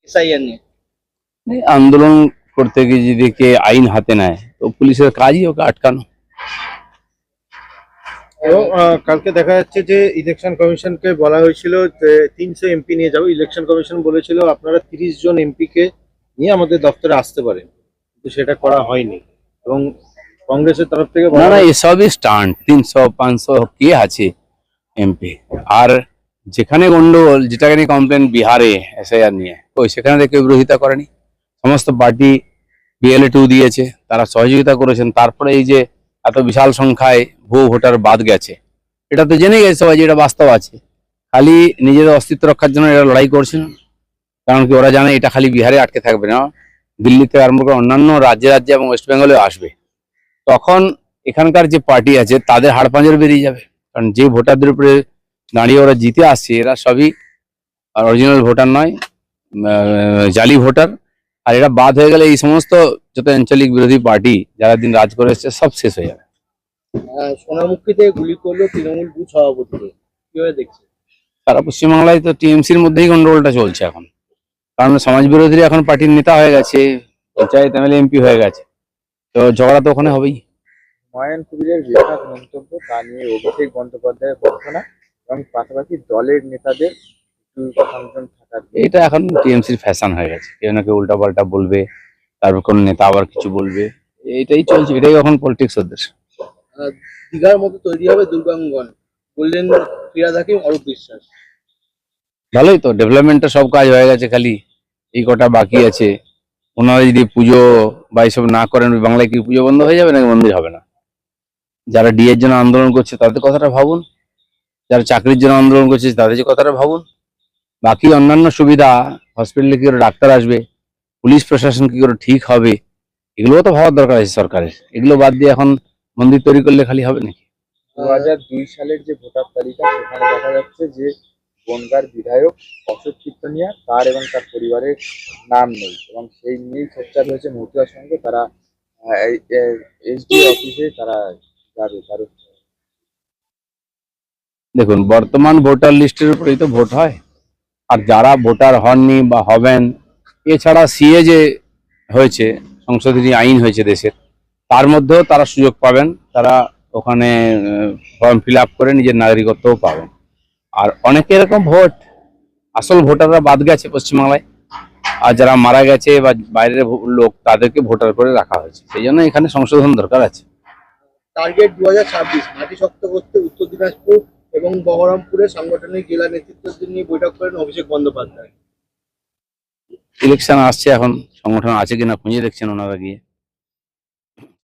SIR নিয়ে? এই আন্দোলন করতে গিয়ে যদি কে আইন হাতে নেয় তো পুলিশের কাজই ওকে আটকানো। এবং কালকে দেখা যাচ্ছে যে ইলেকশন কমিশনকে বলা হয়েছিল যে 300 এমপি নিয়ে যাবো। ইলেকশন কমিশন বলেছিল আপনারা 30 জন এমপি কে নিয়ে আমাদের দপ্তরে আসতে পারেন, কিন্তু সেটা করা হয়নি। এবং কংগ্রেসের তরফ থেকে না না, এসবই স্টান্ট। 300-500 কে আছে এমপি? আর যেখানে গন্ডগোল, যেটাকে নিয়ে কমপ্লেন বিহারে এসআইআর নিয়ে, ওই সেখানে কেউ বিরোধিতা করেনি। সমস্ত পার্টি BLA 2 দিয়েছে, তারা সহযোগিতা করেছেন। তারপরে এই যে এত বিশাল সংখ্যায় ভুয়ো ভোটার বাদ গেছে, এটা তো জেনে গেছে সবাই যে এটা বাস্তব আছে। খালি নিজেদের অস্তিত্ব রক্ষার জন্য এরা লড়াই করছে না। কারণ কি, ওরা জানে এটা খালি বিহারে আটকে থাকবে না, দিল্লিতে আরম্ভ করে অন্যান্য রাজ্যে রাজ্যে এবং ওয়েস্ট বেঙ্গলেও আসবে। তখন এখানকার যে পার্টি আছে তাদের হাড়পাঁজর বেরিয়ে যাবে। কারণ যে ভোটারদের উপরে দাঁড়িয়ে ওরা জিতে আসছে, এরা সবই অরিজিনাল ভোটার নয়, জালি ভোটার। আর এরা বাদ হয়ে গেলে এই সমস্ত যত আঞ্চলিক বিরোধী পার্টি যারা দিন রাজ করে এসছে সব শেষ হয়ে যাবে। সোনামুখীতে গুলি করলো তৃণমূল বুথ সভাপতিকে, কিভাবে দেখছে? সারা পশ্চিমবাংলায় তো টিএমসির মধ্যেই গন্ডগোলটা চলছে এখন। কারণ সমাজ বিরোধীরা এখন পার্টির নেতা হয়ে গেছে, পঞ্চায়েত MLA MP হয়ে গেছে, তো ঝগড়া তো ওখানে হবেই। হুমায়ুন কবিরের হঠাৎ মন্তব্য, তা নিয়ে অভিষেক বন্দ্যোপাধ্যায়ের বর্ণনা এবং পাশাপাশি দলের নেতাদের সংযম থাকার এটা এখন টিএমসির ফ্যাশন হয়ে গেছে, কেউ না কেউ উল্টা পাল্টা বলবে, তারপর কোন নেতা আবার কিছু বলবে। এটাই চলছে, এটাই এখন পলিটিক্স ওদের। দীঘার মতো তৈরি হবে দুর্গাঙ্গন, বললেন ফিরাদ হাকিম, অরূপ বিশ্বাস। ভালোই তো, ডেভেলপমেন্টের সব কাজ হয়ে গেছে, খালি এই কটা বাকি আছে। ওনারা যদি পুজো বা এইসব না করেন, বাংলায় কি পুজো বন্ধ হয়ে যাবে নাকি মন্দির হবে না? যারা ডিএর জন্য আন্দোলন করছে তাদের কথাটা ভাবুন, যারা চাকরির জন্য আন্দোলন করছে তাদের যে কথাটা ভাবুন। বাকি অন্যান্য সুবিধা, হসপিটালে কি করে ডাক্তার আসবে, পুলিশ প্রশাসন কি করে ঠিক হবে, এগুলোও তো ভাবার দরকার আছে সরকারের। এগুলো বাদ দিয়ে এখন মন্দির তৈরি করলে খালি হবে নাকি? 2002 সালের যে ভোটার তালিকা, সেখানে দেখা যাচ্ছে যে বনগাঁর বিধায়ক অশোক কীর্তনিয়া, তার এবং তার পরিবারের নাম নেই, এবং সেই নিয়েই সোচ্চার হয়েছে মতুয়া সংঘ। তারা SDO অফিসে তারা যাবে। তার দেখুন, বর্তমান ভোটার লিস্টের উপরেই তো ভোট হয়। আর যারা ভোটার হননি বা হবেন, এছাড়া সিএ যে হয়েছে, সংশোধনী আইন হয়েছে দেশের, তার মধ্যেও তারা সুযোগ পাবেন। তারা ওখানে ফর্ম ফিল আপ করে নিজের নাগরিকত্বও পাবেন। আর অনেকে এরকম আসল ভোটাররা বাদ গেছে পশ্চিমবাংলায়, আর যারা মারা গেছে বা বাইরের লোক, তাদেরকে ভোটার করে রাখা হয়েছে। সেই জন্য এখানে সংশোধন দরকার আছে। টার্গেট 2026, মাটি শক্ত করতে উত্তর দিনাজপুর এবং বহরমপুরে সাংগঠনিক জেলা নেতৃত্বদের নিয়ে বৈঠক করেন অভিষেক বন্দ্যোপাধ্যায়। ইলেকশন আসছে, এখন সংগঠন আছে কিনা খুঁজে দেখছেন ওনারা গিয়ে।